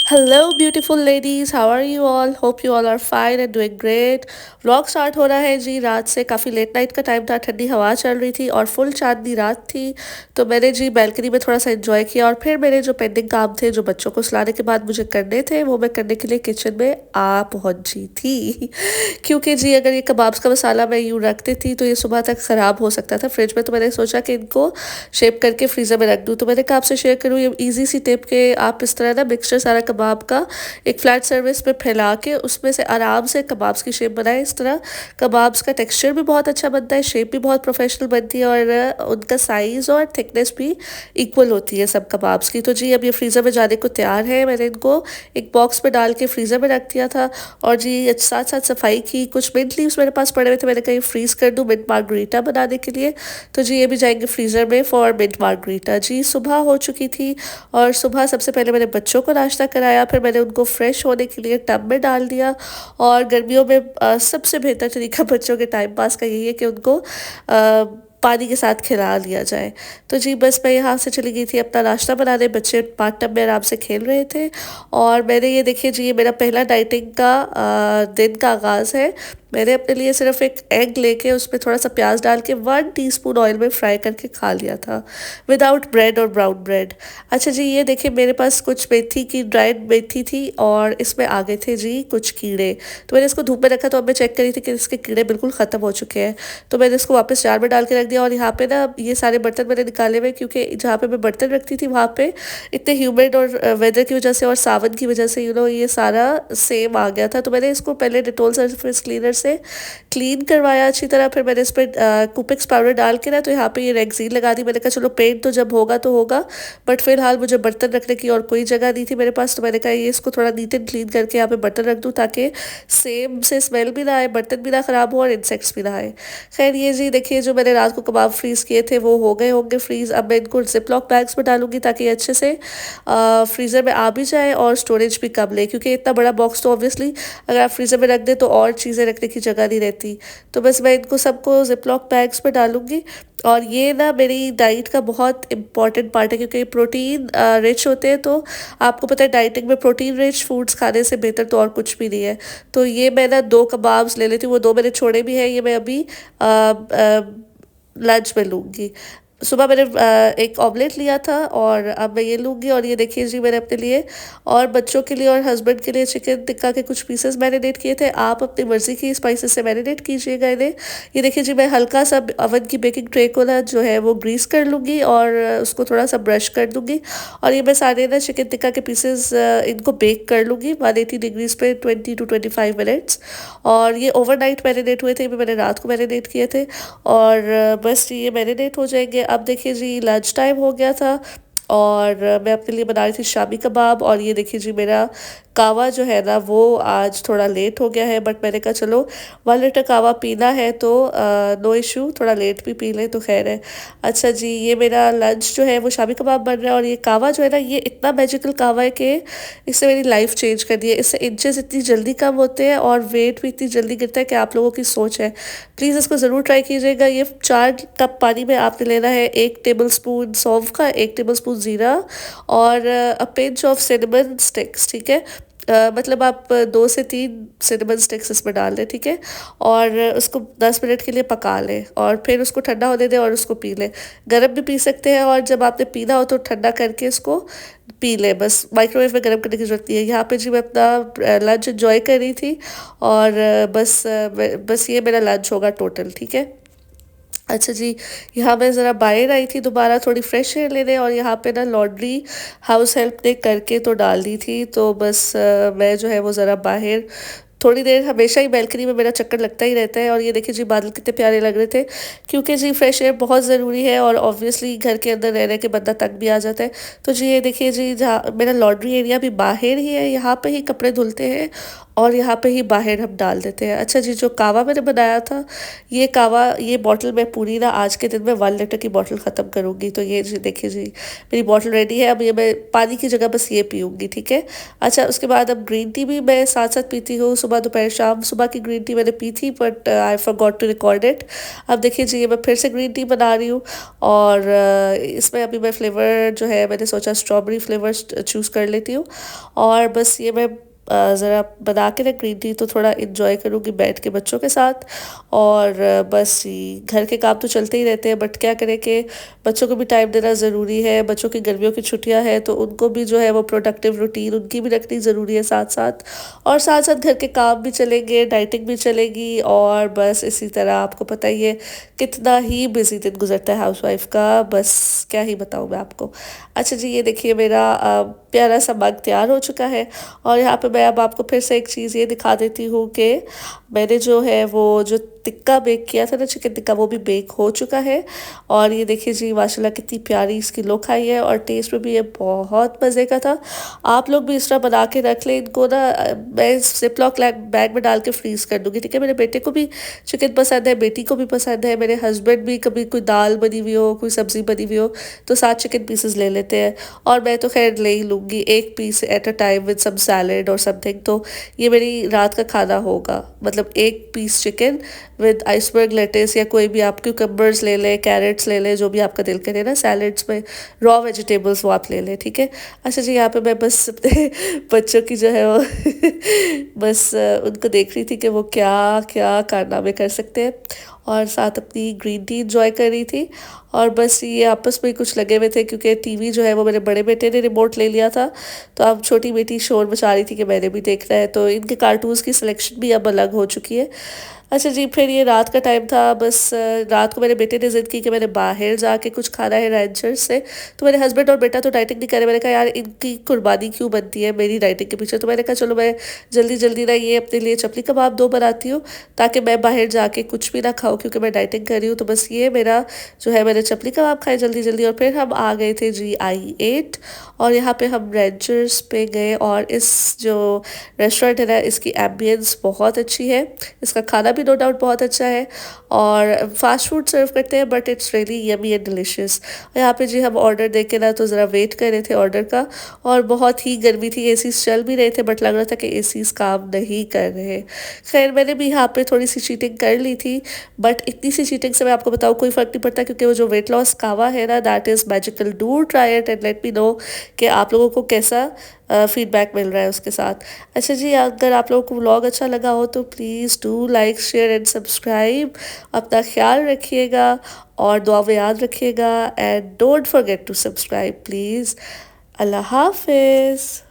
Hello beautiful ladies, how are you all? Hope you all are fine and doing great. Vlog start हो रहा है जी। रात से काफ़ी लेट नाइट का टाइम था, ठंडी हवा चल रही थी और फुल चांदनी रात थी। तो मैंने जी बैल्कनी में थोड़ा सा एंजॉय किया और फिर मेरे जो पेंडिंग काम थे, जो बच्चों को सुलाने के बाद मुझे करने थे, वो मैं करने के लिए किचन में आ पहुंची थी। क्योंकि जी अगर ये कबाब्स का मसाला मैं यूँ रखती थी तो ये सुबह तक ख़राब हो सकता था फ्रिज में। तो मैंने सोचा कि इनको शेप करके फ्रीज़र में रख दूँ। तो मैंने कहा आपसे शेयर करूँ ये ईजी सी टिप के आप इस तरह ना मिक्सचर सारा कबाब का एक फ्लैट सर्विस पे फैला के उसमें से आराम से कबाब्स की शेप बनाएं। इस तरह कबाब्स का टेक्सचर भी बहुत अच्छा बनता है, शेप भी बहुत प्रोफेशनल बनती है और उनका साइज़ और थिकनेस भी इक्वल होती है सब कबाब्स की। तो जी अब ये फ्रीज़र में जाने को तैयार है। मैंने इनको एक बॉक्स में डाल के फ्रीज़र में रख दिया था और जी साथ साथ सफाई की। कुछ मिंट लीव्स मेरे पास पड़े हुए थे, मैंने कहीं फ्रीज़ कर दूँ मिंट मार्गरीटा बनाने के लिए। तो जी ये भी जाएंगे फ्रीज़र में फॉर मिंट मार्गरीटा। जी सुबह हो चुकी थी और सुबह सबसे पहले मैंने बच्चों को नाश्ता कराया, फिर मैंने उनको फ्रेश होने के लिए टब में डाल दिया। और गर्मियों में सबसे बेहतर तरीका बच्चों के टाइम पास का यही है कि उनको पानी के साथ खिला लिया जाए। तो जी बस मैं यहाँ से चली गई थी अपना नाश्ता बनाने, बच्चे बाथ टब में आराम से खेल रहे थे। और मैंने ये देखिए जी ये मेरा पहला डाइटिंग का दिन का आगाज़ है। मैंने अपने लिए सिर्फ एक एग लेके उसमें थोड़ा सा प्याज डाल के 1 टीस्पून ऑयल में फ्राई करके खा लिया था, विदाउट ब्रेड और ब्राउन ब्रेड। अच्छा जी ये देखिए मेरे पास कुछ मेथी की ड्राइड मेथी थी और इसमें आ गए थे जी कुछ कीड़े। तो मैंने इसको धूप में रखा तो अब मैं चेक करी थी कि इसके कीड़े बिल्कुल ख़त्म हो चुके हैं। तो मैंने इसको वापस जार में डाल के रख दिया और यहाँ पे ना ये सारे बर्तन मैंने निकाले हुए, क्योंकि जहाँ पे मैं बर्तन रखती थी वहाँ पे इतने ह्यूमिड और वेदर की वजह से और सावन की वजह से ये सारा सेम आ गया था। तो मैंने इसको पहले डिटोल सरफेस क्लीनर से क्लीन करवाया अच्छी तरह। फिर मैंने इस पर कुपिक्स पाउडर डाल के ना तो यहाँ पे ये रेगजीन लगा दी। मैंने कहा चलो पेंट तो जब होगा तो होगा, बट फिलहाल मुझे बर्तन रखने की और कोई जगह नहीं थी मेरे पास। तो मैंने कहा ये इसको थोड़ा नीट एंड क्लीन करके यहाँ पे बर्तन रख दूँ ताकि सेम से स्मेल भी ना आए, बर्तन भी ना ख़राब हो और इंसेक्ट्स भी ना आए। खैर ये जी देखिए जो मैंने रात को कबाब फ्रीज़ किए थे वो हो गए होंगे फ्रीज़। अब मैं इनको जिप लॉक बैग्स में डालूंगी ताकि ये अच्छे से फ्रीज़र में आ भी जाए और स्टोरेज भी कम ले, क्योंकि इतना बड़ा बॉक्स तो ऑब्वियसली अगर आप फ्रीज़र में रख दें तो और चीज़ें रखने की जगह नहीं रहती। तो बस मैं इनको सबको जिप लॉक बैग्स में डालूंगी। और ये ना मेरी डाइट का बहुत इंपॉर्टेंट पार्ट है, क्योंकि प्रोटीन रिच होते हैं। तो आपको पता है डाइटिंग में प्रोटीन रिच फूड्स खाने से बेहतर तो और कुछ भी नहीं है। तो ये मैं ना 2 कबाब्स ले लेती हूँ, वो 2 मैंने छोड़े भी हैं, ये मैं अभी लंच में लूँगी। सुबह मैंने एक ऑमलेट लिया था और अब मैं ये लूँगी। और ये देखिए जी मैंने अपने लिए और बच्चों के लिए और हस्बैंड के लिए चिकन टिक्का के कुछ पीसेस मैरिनेट किए थे। आप अपनी मर्ज़ी की स्पाइसेस से मैरिनेट कीजिएगा इन्हें। ये देखिए जी मैं हल्का सा अवन की बेकिंग ट्रे को ना जो है वो ग्रीस कर लूँगी और उसको थोड़ा सा ब्रश कर दूँगी। और ये मैं सारे ना चिकन टिक्का के पीसेस इनको बेक कर लूँगी 180 डिग्रीज पे 20 to 25 मिनट्स। और ये ओवरनाइट मैरिनेट हुए थे, ये मैंने रात को मैरिनेट किए थे। और बस ये मैरिनेट हो जाएंगे। अब देखिए जी लंच टाइम हो गया था और मैं अपने लिए बना रही थी शामी कबाब। और ये देखिए जी मेरा कावा जो है ना वो आज थोड़ा लेट हो गया है, बट मैंने कहा चलो 1 लीटर कावा पीना है तो नो इशू, थोड़ा लेट भी पी लें तो खैर है। अच्छा जी ये मेरा लंच जो है वो शामी कबाब बन रहा है। और ये कावा जो है ना ये इतना मैजिकल कावा है कि इससे मेरी लाइफ चेंज कर दी है। इससे इंचेस इतनी जल्दी कम होते हैं और वेट भी इतनी जल्दी गिरता है कि आप लोगों की सोच है। प्लीज़ इसको ज़रूर ट्राई कीजिएगा। ये 4 कप पानी में आपने लेना है 1 टेबल स्पून सौंफ का, 1 टेबल स्पून ज़ीरा और a pinch of cinnamon sticks, ठीक है। मतलब आप 2 से 3 सिनेमन स्टिक्स इसमें डाल दें, ठीक है। और उसको 10 मिनट के लिए पका लें और फिर उसको ठंडा होने दें और उसको पी लें। गरम भी पी सकते हैं और जब आपने पीना हो तो ठंडा करके इसको पी लें, बस माइक्रोवेव में गर्म करने की ज़रूरत नहीं है। यहाँ पे जी मैं अपना लंच एंजॉय कर रही थी और बस ये मेरा लंच होगा टोटल, ठीक है। अच्छा जी यहाँ मैं ज़रा बाहर आई थी दोबारा थोड़ी फ्रेश एयर लेने और यहाँ पे ना लॉन्ड्री हाउस हेल्प ने करके तो डाल दी थी। तो बस मैं जो है वो ज़रा बाहर थोड़ी देर, हमेशा ही बैल्कनी में मेरा चक्कर लगता ही रहता है। और ये देखिए जी बादल कितने प्यारे लग रहे थे, क्योंकि जी फ्रेश एयर बहुत ज़रूरी है और ऑब्वियसली घर के अंदर रह रह के बंदा तक भी आ जाता है। तो जी ये देखिए जी जहाँ मेरा लॉन्ड्री एरिया भी बाहर ही है, यहाँ पे ही कपड़े धुलते हैं और यहाँ पे ही बाहर हम डाल देते हैं। अच्छा जी, जो कावा मैंने बनाया था, ये कावा, ये बॉटल मैं पूरी ना आज के दिन में 1 लीटर की बॉटल ख़त्म करूँगी। तो ये जी देखिए जी, मेरी बॉटल रेडी है। अब ये मैं पानी की जगह बस ये पीऊँगी, ठीक है। अच्छा, उसके बाद अब ग्रीन टी भी मैं साथ साथ पीती हूँ, सुबह दोपहर शाम। सुबह की ग्रीन टी मैंने पी थी, but I forgot to record it. अब देखिए जी, ये मैं फिर से ग्रीन टी बना रही हूँ, और इसमें अभी मैं फ्लेवर जो है, मैंने सोचा स्ट्रॉबेरी फ्लेवर चूज़ कर लेती हूँ। और बस ये मैं ज़रा बना के ना ग्रीन टी तो थोड़ा इन्जॉय करूँगी बैठ के बच्चों के साथ। और बस ही घर के काम तो चलते ही रहते हैं, बट क्या करें कि बच्चों को भी टाइम देना ज़रूरी है। बच्चों की गर्मियों की छुट्टियां हैं, तो उनको भी जो है वो प्रोडक्टिव रूटीन उनकी भी रखनी ज़रूरी है साथ साथ। और साथ साथ घर के काम भी चलेंगे, डाइटिंग भी चलेगी, और बस इसी तरह आपको पता ही है कितना ही बिजी दिन गुजरता है हाउसवाइफ का, बस क्या ही बताऊँ मैं आपको। अच्छा जी, ये देखिए मेरा प्यारा सा मग तैयार हो चुका है। और यहाँ पे मैं अब आपको फिर से एक चीज़ ये दिखा देती हूँ कि मैंने जो है वो जो टिक्का बेक किया था ना, चिकन टिक्का, वो भी बेक हो चुका है। और ये देखिए जी, माशाल्लाह कितनी प्यारी इसकी लुक आई है, और टेस्ट में भी ये बहुत मज़े का था। आप लोग भी इस तरह बना के रख लें इनको ना। मैं जिपलॉक बैग में डाल के फ्रीज़ कर दूँगी, ठीक है। मेरे बेटे को भी चिकन पसंद है, बेटी को भी पसंद है, मेरे हस्बैंड भी कभी कोई दाल बनी हुई हो, कोई सब्ज़ी बनी हुई हो, तो 7 चिकन पीसेस ले लेते हैं। और मैं तो खैर ले ही लूँगी 1 piece at a time with some salad और समथिंग। तो ये मेरी रात का खाना होगा, मतलब 1 piece chicken with iceberg lettuce, या कोई भी आप क्यूकम्बर्स ले लें, कैरेट्स ले लें, जो भी आपका दिल करे ना, सैलेड्स में रॉ वेजिटेबल्स वो आप ले लें, ठीक है। अच्छा जी, यहाँ पे मैं बस अपने बच्चों की जो है वो बस उनको देख रही थी कि वो क्या क्या कारनामे कर सकते हैं, और साथ अपनी ग्रीन टी इंजॉय कर रही थी। और बस ये आपस में कुछ लगे हुए थे, क्योंकि टीवी जो है वो मेरे बड़े बेटे ने रिमोट ले लिया था। तो अब छोटी बेटी शोर मचा रही थी कि मैंने भी देखना है, तो इनके कार्टून्स की सिलेक्शन भी अब अलग हो चुकी है। अच्छा जी, फिर ये रात का टाइम था। बस रात को मेरे बेटे ने ज़िद की कि मैंने बाहर जाके कुछ खाना है रेंजर्स से। तो मेरे हस्बैंड और बेटा तो डाइटिंग नहीं करे। मैंने कहा यार, इनकी कुर्बानी क्यों बनती है मेरी डाइटिंग के पीछे। तो मैंने कहा चलो मैं जल्दी जल्दी ना ये अपने लिए चपली कबाब 2 बनाती हूँ, ताकि मैं बाहर जाके कुछ भी ना खाऊँ, क्योंकि मैं डाइटिंग कर रही हूँ। तो बस ये मेरा जो है, मैंने चपली कबाब खाए जल्दी जल्दी, और फिर हम आ गए थे GI8। और यहाँ पे हम रेंजर्स पे गए, और इस जो रेस्टोरेंट है ना, इसकी एम्बियंस बहुत अच्छी है, इसका खाना भी नो डाउट बहुत अच्छा है। और फास्ट फूड सर्व करते हैं, but it's really yummy and delicious. यहाँ पे जी हम ऑर्डर दे के ना तो ज़रा वेट कर रहे थे ऑर्डर का, और बहुत ही गर्मी थी, एसीज चल भी रहे थे, बट लग रहा था कि एसीज काम नहीं कर रहे। खैर मैंने भी यहाँ पे थोड़ी सी चीटिंग कर ली थी, बट इतनी सी चीटिंग से मैं आपको बताऊँ कोई फ़र्क नहीं पड़ता, क्योंकि वो जो वेट लॉस कावा है ना, that is magical. Do try it and let me know कि आप लोगों को कैसा फीडबैक मिल रहा है उसके साथ। अच्छा जी, अगर आप लोगों को व्लॉग अच्छा लगा हो तो please do like share and subscribe. अपना ख्याल रखिएगा, और दुआ में याद रखिएगा, and don't forget to subscribe please. अल्लाह हाफिज़।